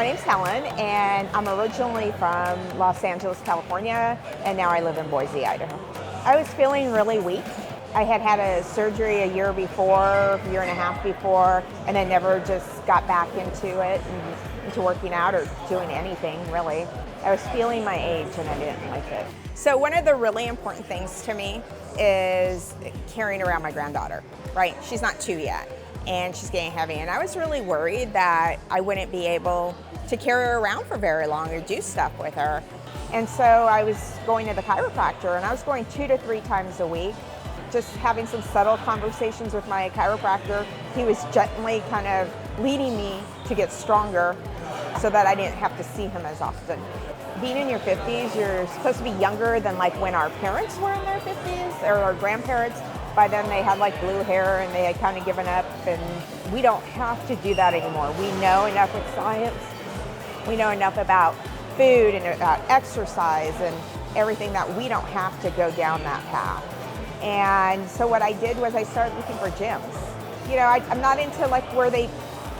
My name's Helen, and I'm originally from Los Angeles, California, and now I live in Boise, Idaho. I was feeling really weak. I had had a surgery a year and a half before, and then never just got back into it, and into working out or doing anything, really. I was feeling my age, and I didn't like it. So one of the really important things to me is carrying around my granddaughter, right? She's not 2 yet, and she's getting heavy, and I was really worried that I wouldn't be able to carry her around for very long or do stuff with her. And so I was going to the chiropractor, and I was going 2 to 3 times a week, just having some subtle conversations with my chiropractor. He was gently kind of leading me to get stronger so that I didn't have to see him as often. Being in your 50s, you're supposed to be younger than like when our parents were in their 50s, or our grandparents. By then they had like blue hair and they had kind of given up, and we don't have to do that anymore. We know enough with science. We know enough about food and about exercise and everything that we don't have to go down that path. And so what I did was I started looking for gyms. You know, I'm not into like where they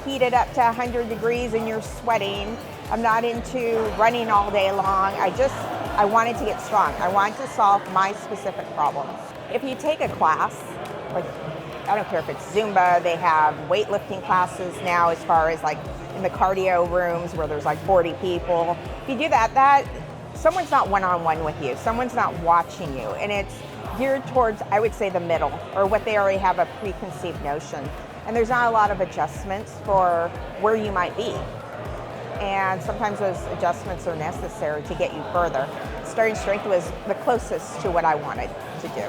heat it up to 100 degrees and you're sweating. I'm not into running all day long. I wanted to get strong. I wanted to solve my specific problems. If you take a class, like, I don't care if it's Zumba, they have weightlifting classes now as far as like in the cardio rooms where there's like 40 people. If you do that someone's not one-on-one with you. Someone's not watching you. And it's geared towards, I would say, the middle, or what they already have a preconceived notion. And there's not a lot of adjustments for where you might be. And sometimes those adjustments are necessary to get you further. Starting Strength was the closest to what I wanted to do.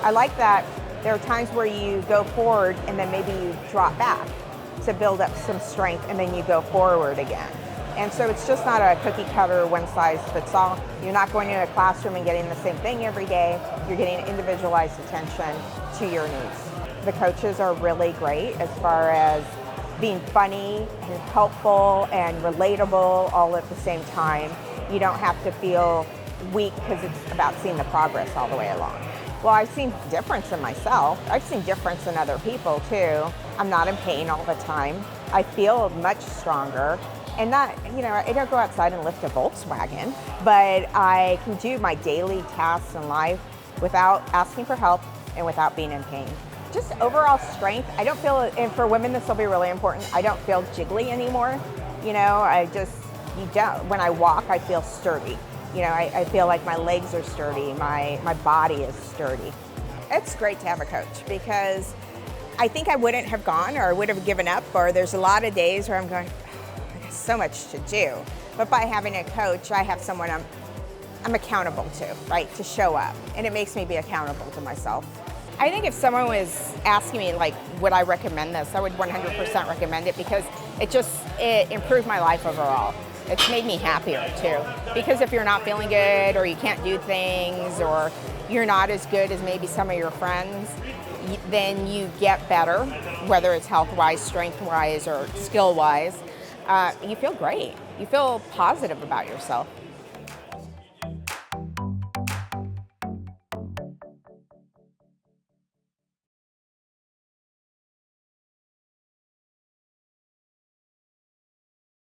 I like that there are times where you go forward and then maybe you drop back to build up some strength, and then you go forward again. And so it's just not a cookie cutter, one size fits all. You're not going into a classroom and getting the same thing every day. You're getting individualized attention to your needs. The coaches are really great as far as being funny and helpful and relatable all at the same time. You don't have to feel weak because it's about seeing the progress all the way along. Well, I've seen difference in myself. I've seen difference in other people too. I'm not in pain all the time. I feel much stronger. And not, I don't go outside and lift a Volkswagen, but I can do my daily tasks in life without asking for help and without being in pain. Just overall strength, I don't feel, and for women this will be really important, I don't feel jiggly anymore. When I walk, I feel sturdy. I feel like my legs are sturdy, my body is sturdy. It's great to have a coach because I think I wouldn't have gone, or I would have given up, or there's a lot of days where I'm going, I got so much to do. But by having a coach, I have someone I'm accountable to, right, to show up. And it makes me be accountable to myself. I think if someone was asking me, like, would I recommend this, I would 100% recommend it because it improved my life overall. It's made me happier too. Because if you're not feeling good, or you can't do things, or you're not as good as maybe some of your friends, then you get better, whether it's health-wise, strength-wise, or skill-wise. You feel great. You feel positive about yourself.